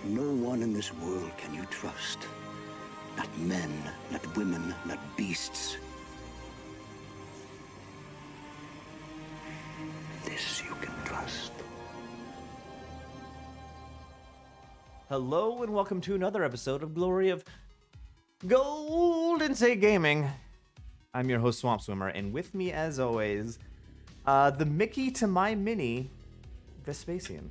No one in this world can you trust. Not men, not women, not beasts. This you can trust. Hello and welcome to another episode of Glory of Golden State Gaming. I'm your host, Swamp Swimmer, and with me, as always, the Mickey to my Minnie, Vesapcian.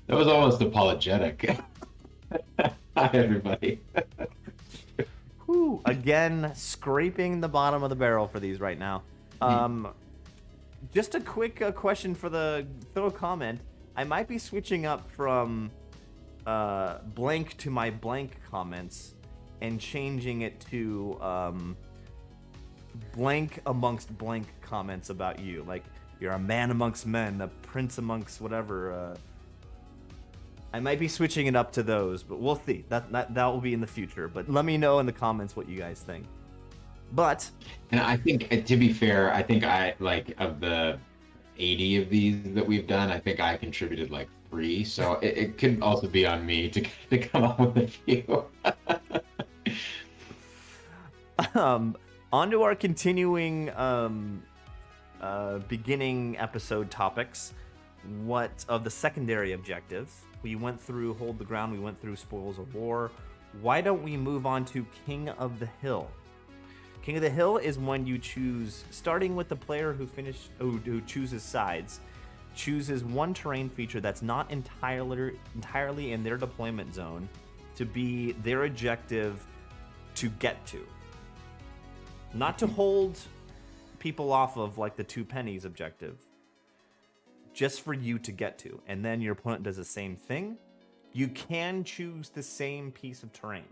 That was almost apologetic. Hi, everybody. Whew, again, scraping the bottom of the barrel for these right now. Just a quick question for the throw comment. I might be switching up from blank to my blank comments and changing it to blank amongst blank comments about you. Like, you're a man amongst men, a prince amongst whatever. I might be switching it up to those, but we'll see. That will be in the future. But let me know in the comments what you guys think. But, and I think, to be fair, I think of the 80 of these that we've done, I think I contributed like 3. So it could also be on me to come up with a few. On to our continuing beginning episode topics. What of the secondary objectives? We went through Hold the Ground, we went through Spoils of War. Why don't we move on to King of the Hill? King of the Hill is when you choose, starting with the player who chooses sides, chooses one terrain feature that's not entirely in their deployment zone to be their objective to get to. Not to hold people off of like the 2 pennies objective, just for you to get to. And then your opponent does the same thing. You can choose the same piece of terrain.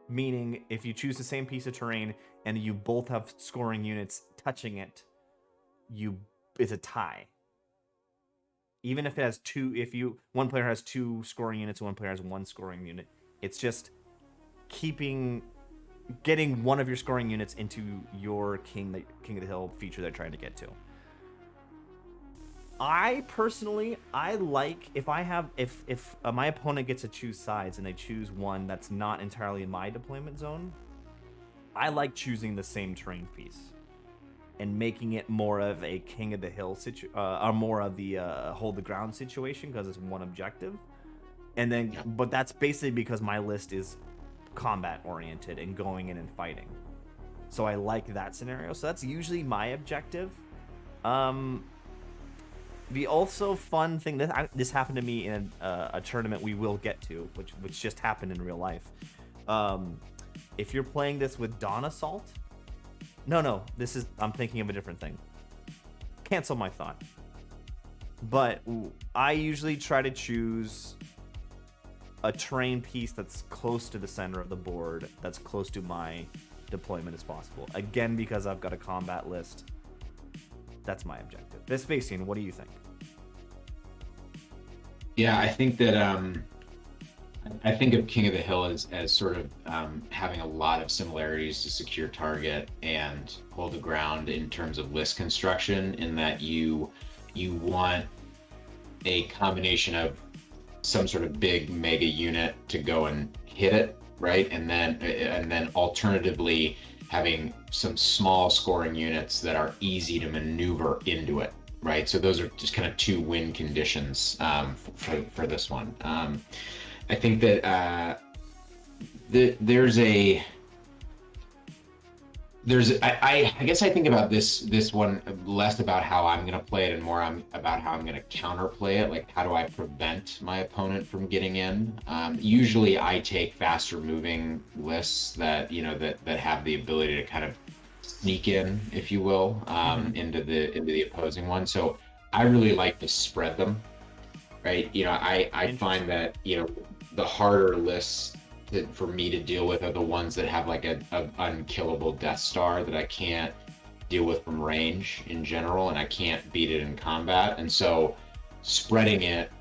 Meaning, if you choose the same piece of terrain and you both have scoring units touching it, it's a tie. Even if it has one player has 2 scoring units and one player has 1 scoring unit, it's just getting one of your scoring units into your King of the Hill feature they're trying to get to. I personally, like if my opponent gets to choose sides and they choose one that's not entirely in my deployment zone, I like choosing the same terrain piece and making it more of a King of the Hill or more of the Hold the Ground situation because it's one objective. And then, but that's basically because my list is combat oriented and going in and fighting. So I like that scenario. So that's usually my objective. The also fun thing, this happened to me in a tournament we will get to, which just happened in real life. If you're playing this with Dawn Assault, I'm thinking of a different thing. Cancel my thought. But I usually try to choose a terrain piece that's close to the center of the board, that's close to my deployment as possible. Again, because I've got a combat list. That's my objective. Vesapcian, what do you think? Yeah, I think that I think of King of the Hill as sort of having a lot of similarities to Secure Target and Hold the Ground in terms of list construction, in that you want a combination of some sort of big mega unit to go and hit it, right? And then alternatively having some small scoring units that are easy to maneuver into it, right? So those are just kind of 2 win conditions for this one. I think that I guess I think about this one less about how I'm going to play it and more about how I'm going to counterplay it. Like, how do I prevent my opponent from getting in? Usually I take faster moving lists that have the ability to kind of sneak in, if you will, into the opposing one. So I really like to spread them, right? I find that the harder lists for me to deal with are the ones that have like an unkillable Death Star that I can't deal with from range in general, and I can't beat it in combat. And so spreading it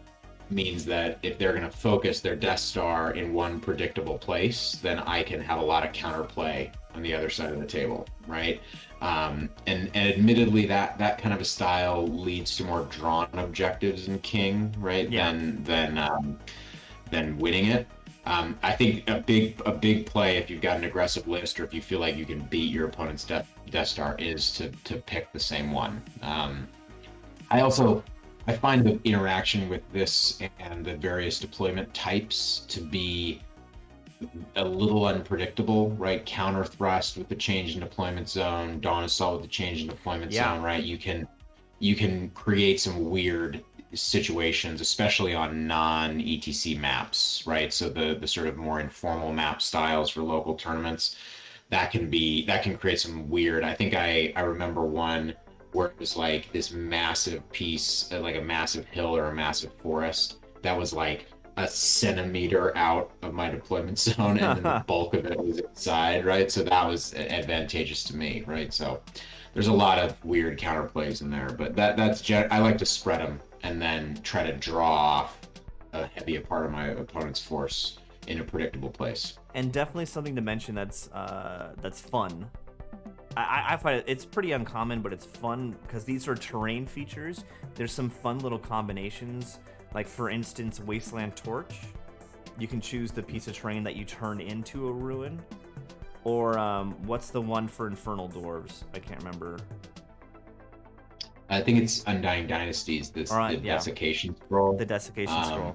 means that if they're going to focus their Death Star in one predictable place, then I can have a lot of counterplay on the other side of the table, right? And admittedly, that kind of a style leads to more drawn objectives in King, right? Yeah. Than winning it. I think a big play if you've got an aggressive list or if you feel like you can beat your opponent's Death Star is to pick the same one. I find the interaction with this and the various deployment types to be a little unpredictable, right? Counter thrust with the change in deployment zone, dawn assault with the change in deployment zone, right? You can create some weird situations, especially on non-ETC maps, right? So the sort of more informal map styles for local tournaments, that can create some weird. I think I remember one where it was like this massive piece, like a massive hill or a massive forest that was like a centimeter out of my deployment zone, and then the bulk of it was inside, right? So that was advantageous to me, right? So there's a lot of weird counterplays in there, but I like to spread them and then try to draw off a heavy part of my opponent's force in a predictable place. And definitely something to mention that's fun. I find it's pretty uncommon, but it's fun because these are terrain features. There's some fun little combinations, like for instance, Wasteland Torch. You can choose the piece of terrain that you turn into a ruin. Or what's the one for Infernal Dwarves? I can't remember. I think it's Undying Dynasties, the Desiccation Scroll. The Desiccation Scroll.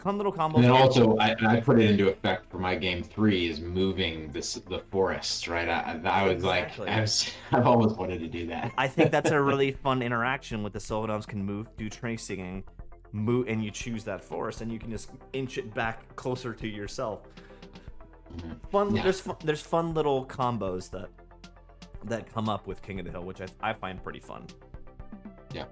Fun little combos. And then also, I put it into effect for my game 3 is moving the forest, right? I was exactly. I've always wanted to do that. I think that's a really fun interaction with the Sylvan Elves can move, do tracing, move, and you choose that forest, and you can just inch it back closer to yourself. Mm-hmm. Fun. Yeah. There's fun little combos that come up with King of the Hill, which I find pretty fun. Yeah.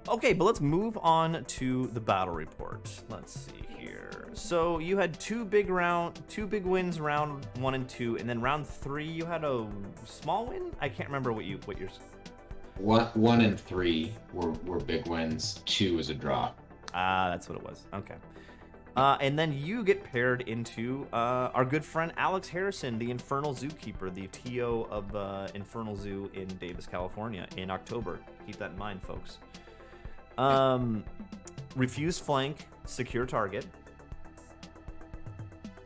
Okay, but let's move on to the battle report. Let's see here. So you had two big wins round 1 and 2, and then round 3 you had a small win. I can't remember what yours. 1 and 3 were big wins. 2 was a draw. That's what it was. Okay. And then you get paired into our good friend Alex Harrison, the Infernal Zookeeper, the TO of Infernal Zoo in Davis, California, in October. Keep that in mind, folks. Refuse flank, secure target.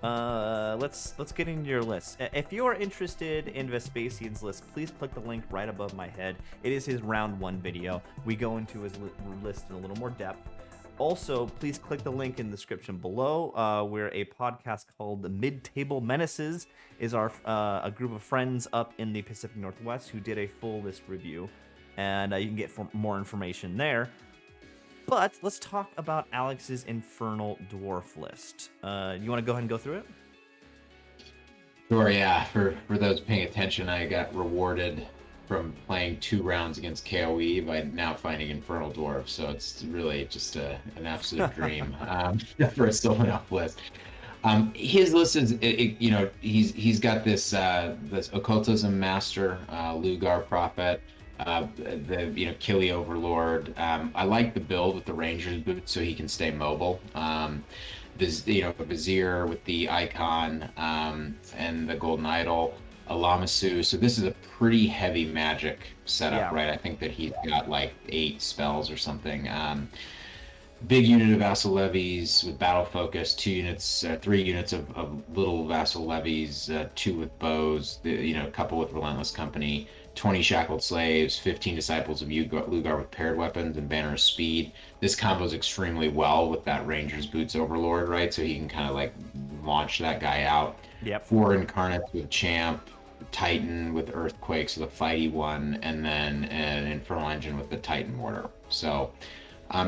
Let's get into your list. If you are interested in Vesapcian's list, please click the link right above my head. It is his round 1 video. We go into his list in a little more depth. Also, please click the link in the description below, where a podcast called The Mid-Table Menaces is a group of friends up in the Pacific Northwest who did a full list review, and you can get more information there. But let's talk about Alex's Infernal Dwarf list. You want to go ahead and go through it? Sure, yeah. For those paying attention, I got rewarded from playing 2 rounds against KOE by now finding Infernal Dwarves. So it's really just an absolute dream for a Sylvan Elf list. His list is, he's got this Occultism Master, Lugar Prophet, the Killy Overlord. I like the build with the Ranger's boots so he can stay mobile. Vizier with the Icon and the Golden Idol, a Lamasu. So this is a pretty heavy magic setup, right? I think that he's got like 8 spells or something. Big unit of Vassal Levies with Battle Focus, 3 units of little Vassal Levies, 2 with bows, a couple with Relentless Company, 20 Shackled Slaves, 15 Disciples of Lugar with paired weapons, and Banner of Speed. This combos extremely well with that Ranger's Boots Overlord, right? So he can kind of like launch that guy out. Yep. 4 Incarnates with Champ, Titan with Earthquake, so the fighty one, and then an Infernal Engine with the Titan Mortar. So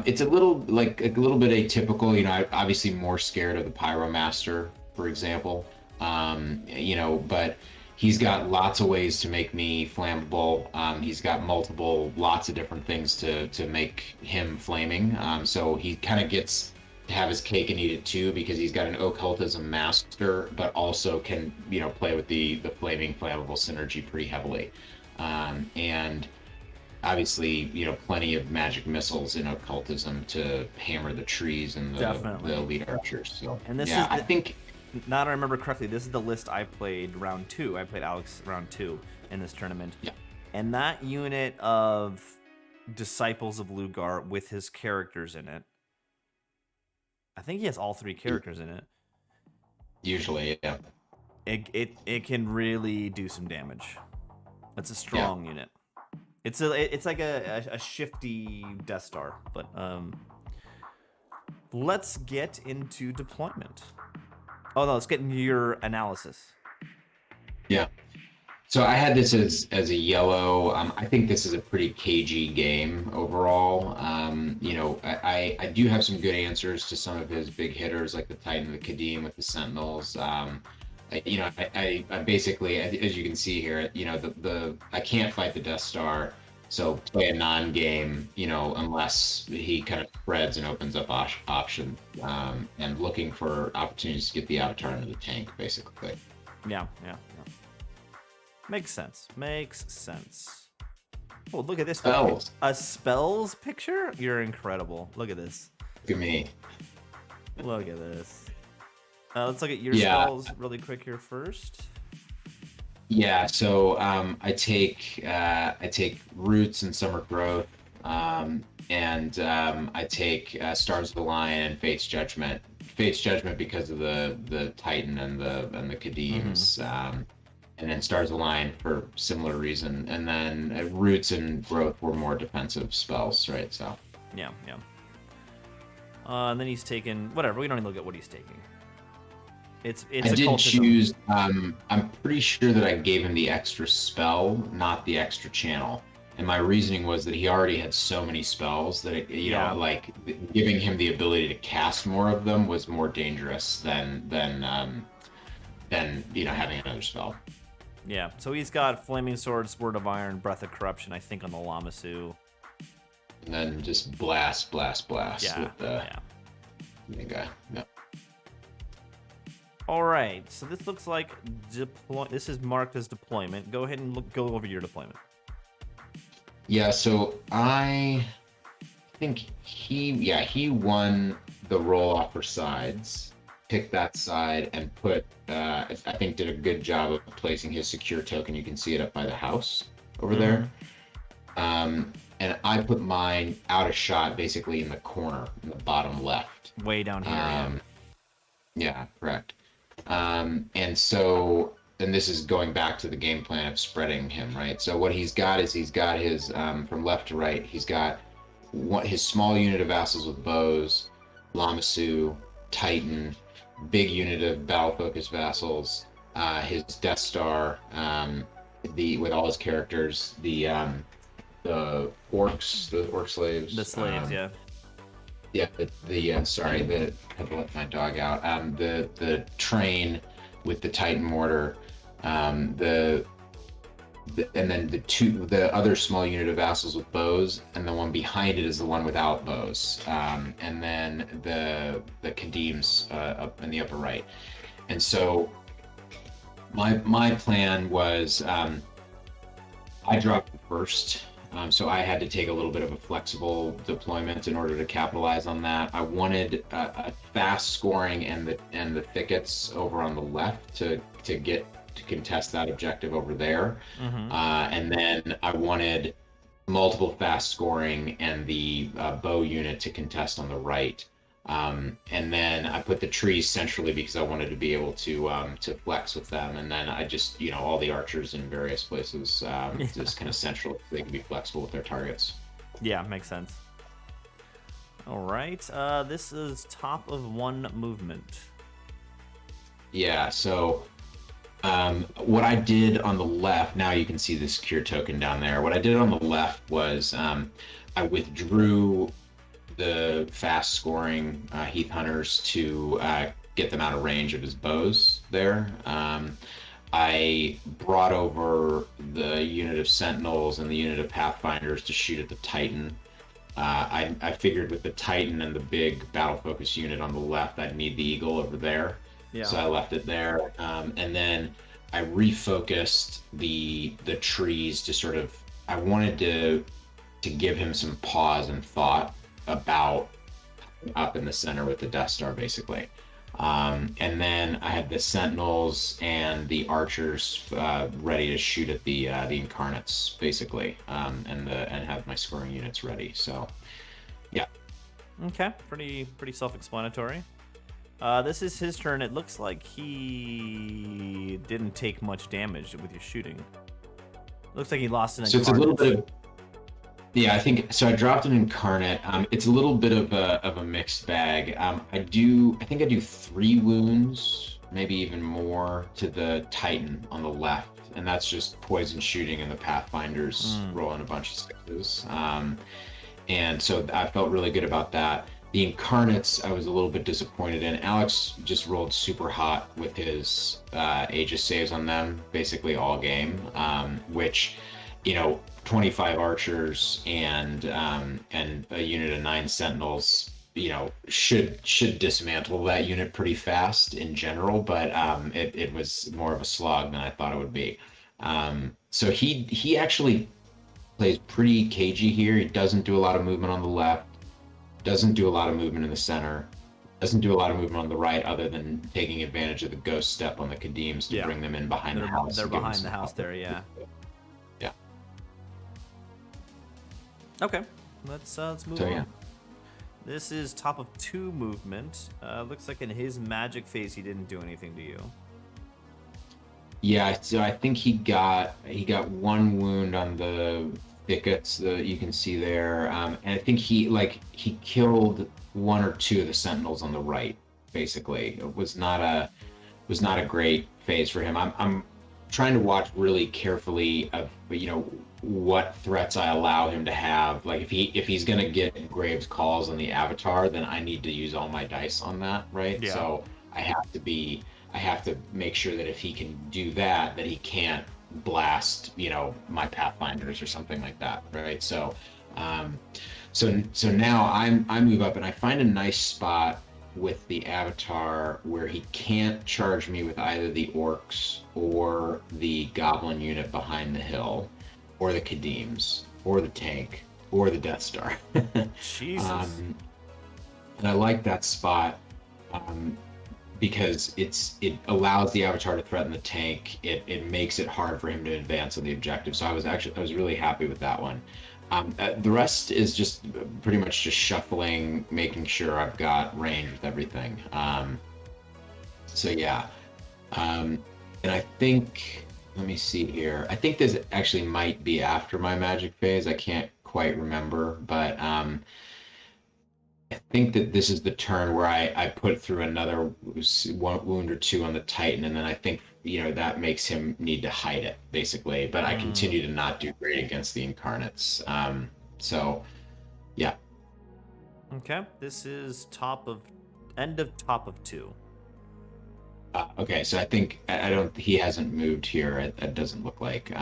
it's a little bit atypical. I'm obviously more scared of the Pyromaster, for example. But he's got lots of ways to make me flammable. He's got lots of different things to make him flaming. So he kind of gets to have his cake and eat it too, because he's got an Occultism Master, but also can, play with the flaming flammable synergy pretty heavily. And obviously, plenty of magic missiles in Occultism to hammer the trees and the elite archers. So, and this I think now that I remember correctly, this is the list I played round 2. I played Alex round 2 in this tournament. Yeah. And that unit of Disciples of Lugar with his characters in it, I think he has all 3 characters in it. Usually, yeah. It can really do some damage. It's a strong unit. It's like a shifty Death Star, but let's get into deployment. Oh no, let's get into your analysis. Yeah. So I had this as a yellow. I think this is a pretty cagey game overall. I do have some good answers to some of his big hitters, like the Titan, the Kadim with the Sentinels. I basically, as you can see here, I can't fight the Death Star, so play a non-game, unless he kind of spreads and opens up options, and looking for opportunities to get the Avatar into the tank, basically. Yeah. Makes sense. Oh, look at this. Spells. A spells picture? You're incredible. Look at this. Look at me. Look at this. Let's look at your spells really quick here first. Yeah, so I take Roots and Summer Growth, and I take Stars of the Lion and Fate's Judgment. Fate's Judgment because of the Titan and the Kadims, and then Stars of the Lion for similar reason. And then Roots and Growth were more defensive spells, right? So yeah. And then he's taken whatever. We don't even look at what he's taking. I did choose. I'm pretty sure that I gave him the extra spell, not the extra channel. And my reasoning was that he already had so many spells that giving him the ability to cast more of them was more dangerous than having another spell. Yeah. So he's got Flaming Sword, Sword of Iron, Breath of Corruption, I think, on the Lamasu. And then just blast with the guy. Yep. All right, so this looks like this is marked as deployment. Go ahead and go over your deployment. Yeah, so I think he won the roll off for sides, picked that side, and I think did a good job of placing his secure token. You can see it up by the house over there. And I put mine out of shot, basically in the corner, in the bottom left. Way down here. Yeah, correct. And this is going back to the game plan of spreading him, right? So what he's got is his from left to right, he's got his small unit of vassals with bows, Lamasu, Titan, big unit of battle focused vassals, his Death Star, with all his characters, the orc slaves. The slaves, yeah. Yeah, sorry, I had to let my dog out. The train with the Titan mortar, and then the other small unit of vassals with bows, and the one behind it is the one without bows, and then the Kadims up in the upper right. And so my plan was I dropped first. So I had to take a little bit of a flexible deployment in order to capitalize on that. I wanted a fast scoring and the thickets over on the left to contest that objective over there. And then I wanted multiple fast scoring and the bow unit to contest on the right. And then I put the trees centrally because I wanted to be able to flex with them. And then I just, all the archers in various places, just kind of central, so they can be flexible with their targets. Yeah, makes sense. All right. This is top of one movement. Yeah, so what I did on the left, now you can see the secure token down there. What I did on the left was I withdrew the fast scoring Heath Hunters to get them out of range of his bows there. I brought over the unit of Sentinels and the unit of Pathfinders to shoot at the Titan. I figured with the Titan and the big battle focus unit on the left, I'd need the Eagle over there. Yeah. So I left it there. And then I refocused the trees to sort of, I wanted to give him some pause and thought about up in the center with the Death Star, basically. And then I had the Sentinels and the Archers ready to shoot at the Incarnates, basically, and have my scoring units ready. So, yeah. Okay, pretty self-explanatory. This is his turn. It looks like he didn't take much damage with your shooting. Looks like he lost an So it's a little bit of, yeah, I think so. I dropped an Incarnate. It's a little bit of a mixed bag. I think I do 3 wounds, maybe even more, to the Titan on the left, and that's just poison shooting, and the Pathfinders rolling a bunch of 6s. And so I felt really good about that. The Incarnates, I was a little bit disappointed in. Alex just rolled super hot with his Aegis saves on them, basically all game, which, 25 archers and a unit of 9 sentinels, should dismantle that unit pretty fast in general, but it was more of a slog than I thought it would be. So he actually plays pretty cagey here. He doesn't do a lot of movement on the left, doesn't do a lot of movement in the center, doesn't do a lot of movement on the right, other than taking advantage of the ghost step on the Kadims to bring them in behind the house. They're behind the house there, yeah. Yeah. Okay, let's move on. Yeah. This is top of 2 movement. Looks like in his magic phase he didn't do anything to you. Yeah, so I think he got 1 wound on the thickets that you can see there, and I think he killed 1 or 2 of the sentinels on the right. Basically, it was not a great phase for him. I'm trying to watch really carefully of what threats I allow him to have. Like if he's gonna get Graves calls on the Avatar, then I need to use all my dice on that, right? Yeah. So I have to make sure that if he can do that, that he can't blast, my Pathfinders or something like that, right? So, so now I move up and I find a nice spot with the Avatar where he can't charge me with either the Orcs or the Goblin unit behind the hill, or the Kadims, or the tank, or the Death Star. Jesus. And I like that spot. Because it allows the Avatar to threaten the tank. It makes it hard for him to advance on the objective. So I was really happy with that one. The rest is just pretty much just shuffling, making sure I've got range with everything. So yeah, and I think, let me see here. I think this actually might be after my magic phase. I can't quite remember, but I think that this is the turn where I put through another 1 wound or 2 on the Titan, and then I think that makes him need to hide it, basically. But I continue to not do great against the Incarnates. So, yeah. Okay, this is end of top of 2. Okay, so I think he hasn't moved here. It doesn't look like.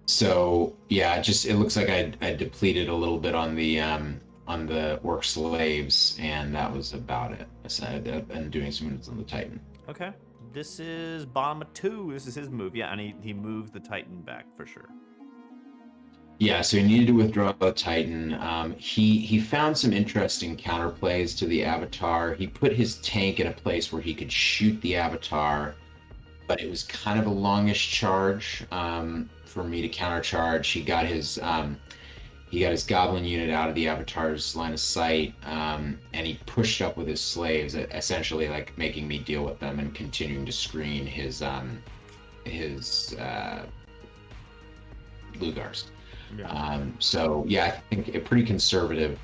So yeah, it looks like I depleted a little bit on the Orc slaves, and that was about it. And doing some units on the Titan. Okay, this is bottom of 2. This is his move. Yeah, and he moved the Titan back for sure. Yeah, so he needed to withdraw the Titan. He found some interesting counterplays to the Avatar. He put his tank in a place where he could shoot the Avatar, but it was kind of a longish charge for me to countercharge. He got his Goblin unit out of the Avatar's line of sight, and he pushed up with his slaves, essentially like making me deal with them and continuing to screen his Lugars. Yeah. So yeah, I think a pretty conservative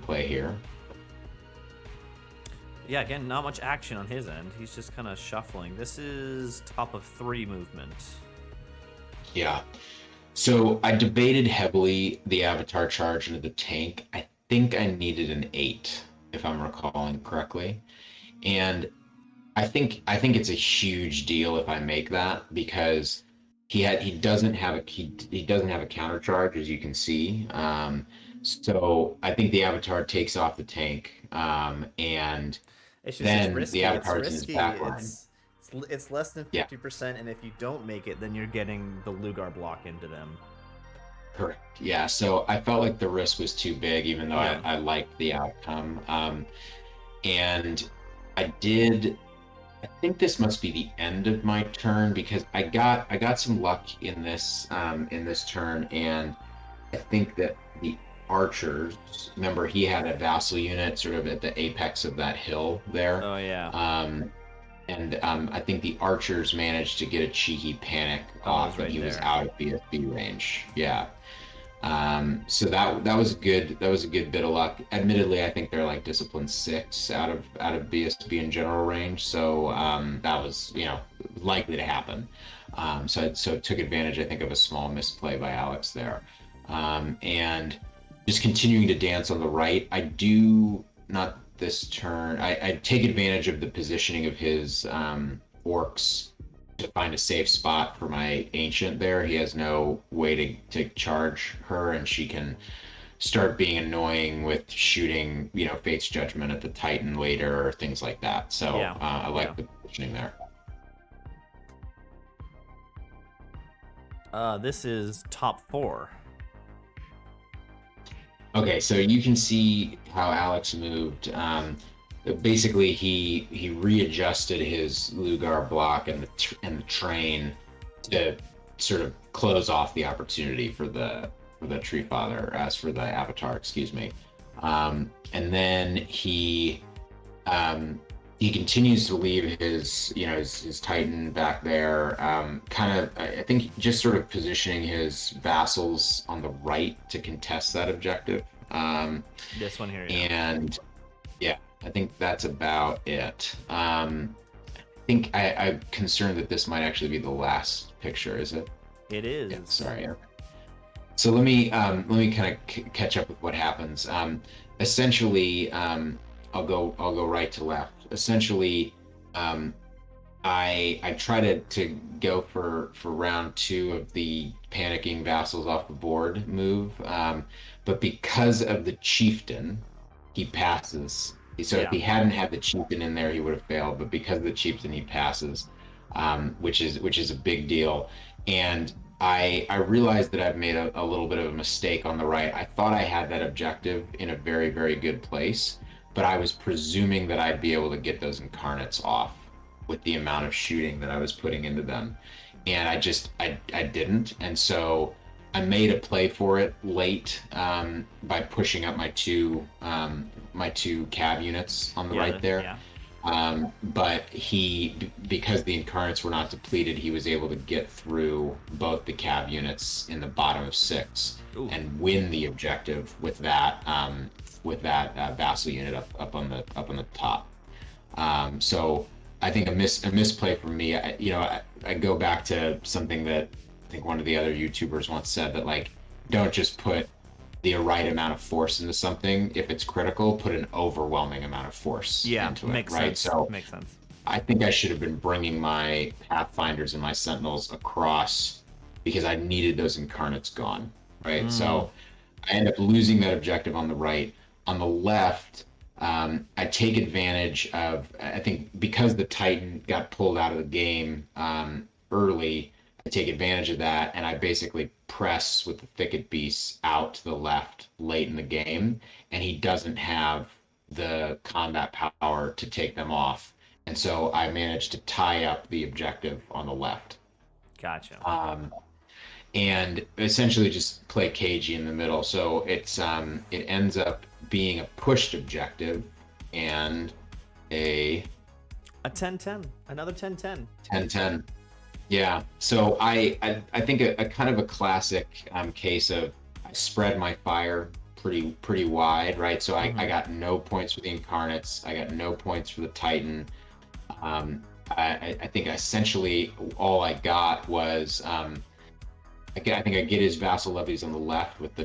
play here. Yeah, again, not much action on his end. He's just kind of shuffling. This is top of 3 movement. Yeah. So I debated heavily the Avatar charge into the tank. I think I needed an 8, if I'm recalling correctly. And I think it's a huge deal if I make that, because he doesn't have a counter charge, as you can see. So I think the Avatar takes off the tank, and It's just then risky. the Avatar's in It's his risky. back line. It's less than 50%, and if you don't make it, then you're getting the Lugar block into them. Correct. Yeah. So I felt like the risk was too big, even though I liked the outcome. And I did. I think this must be the end of my turn because I got some luck in this turn, and I think that the archers. Remember, he had a vassal unit sort of at the apex of that hill there. Oh yeah. I think the archers managed to get a cheeky panic Oh, it was off, and right he was there. out of BSB range. Yeah. So that was good. That was a good bit of luck. Admittedly, I think they're like discipline 6 out of BSB in general range. So that was likely to happen. So took advantage, I think, of a small misplay by Alex there, and just continuing to dance on the right. I do not this turn. I take advantage of the positioning of his orcs to find a safe spot for my ancient there. He has no way to charge her, and she can start being annoying with shooting, Fate's Judgment at the Titan later or things like that. So Yeah, I like yeah. the positioning there. This is top 4. Okay, so you can see how Alex moved. Basically, he readjusted his Lugar block and the train to sort of close off the opportunity for the Tree Father, as for the Avatar, excuse me. And then he continues to leave his Titan back there, kind of, I think, just sort of positioning his vassals on the right to contest that objective. This one here. Yeah. And yeah, I think that's about it. I think I'm concerned that this might actually be the last picture. Is it? It is. Yeah, sorry. So let me kind of catch up with what happens. Essentially, I'll go right to left. Essentially, I try to go for round 2 of the panicking vassals off the board move, but because of the chieftain, he passes. So if he hadn't had the chieftain in there, he would have failed. But because of the chieftain, he passes, which is a big deal. And I realized that I've made a little bit of a mistake on the right. I thought I had that objective in a very, very good place, but I was presuming that I'd be able to get those incarnates off with the amount of shooting that I was putting into them. And I didn't. And so I made a play for it late, by pushing up my two cav units on the right there. Yeah. But because the incarnates were not depleted, he was able to get through both the cav units in the bottom of 6. Ooh. And win the objective with that vassal unit up on the top. So I think a misplay for me. I go back to something that I think one of the other YouTubers once said, that like, don't just put the right amount of force into something. If it's critical, put an overwhelming amount of force into it. Makes right? sense. So makes sense. I think I should have been bringing my Pathfinders and my Sentinels across because I needed those incarnates gone. Right. So I end up losing that objective on the right. On the left, I take advantage of, I think, because the Titan got pulled out of the game early, I take advantage of that, and I basically press with the Thicket Beasts out to the left late in the game, and he doesn't have the combat power to take them off. And so I managed to tie up the objective on the left. Gotcha. And essentially just play cagey in the middle. So it ends up being a pushed objective and a 10-10, another 10-10. 10-10. Yeah. So I think a kind of a classic case of I spread my fire pretty wide, right? So I got no points for the incarnates. I got no points for the Titan. I think essentially all I got was I think I get his vassal levies on the left with the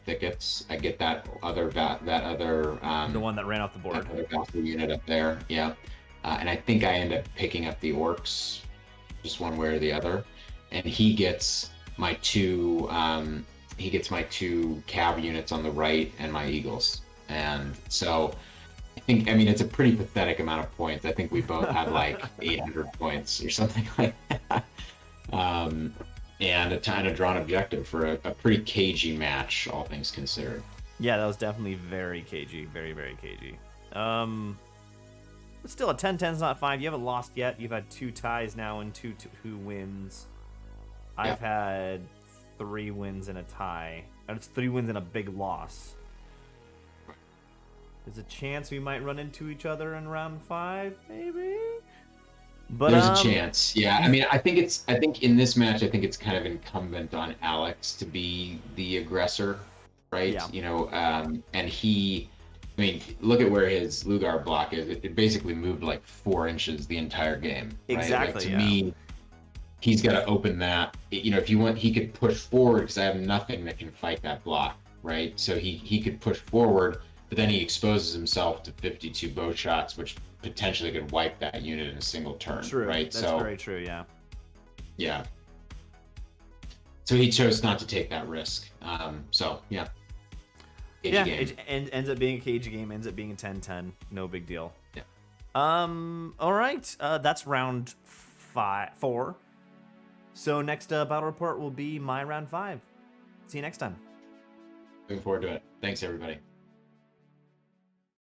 thickets. I get that other The one that ran off the board. that other vassal unit up there. Yeah, and I think I end up picking up the orcs, just one way or the other, and he gets my two cav units on the right and my eagles, and so. I mean, it's a pretty pathetic amount of points. I think we both had like 800 points or something like that. And a kind of drawn objective for a pretty cagey match, all things considered. Yeah, that was definitely very cagey. Very, very cagey. But still, a 10-10 is not 5. You haven't lost yet. You've had 2 ties now and 2 wins. I've had 3 wins and a tie. And it's 3 wins and a big loss. There's a chance we might run into each other in round 5, maybe? But there's a chance. Yeah. I mean, I think in this match, I think it's kind of incumbent on Alex to be the aggressor, right? Yeah. You know, and he, I mean, look at where his Lugar block is. It basically moved like 4 inches the entire game. Right? Exactly. Like, to me, he's got to open that. You know, if you want, he could push forward because I have nothing that can fight that block, right? So he could push forward, but then he exposes himself to 52 bow shots, which potentially could wipe that unit in a single turn. True. Right. That's very true. Yeah. Yeah. So he chose not to take that risk. So yeah. Yeah, it ends up being a cage game, ends up being a 10-10. No big deal. Yeah. All right. That's round 4. So next battle report will be my round 5. See you next time. Looking forward to it. Thanks, everybody.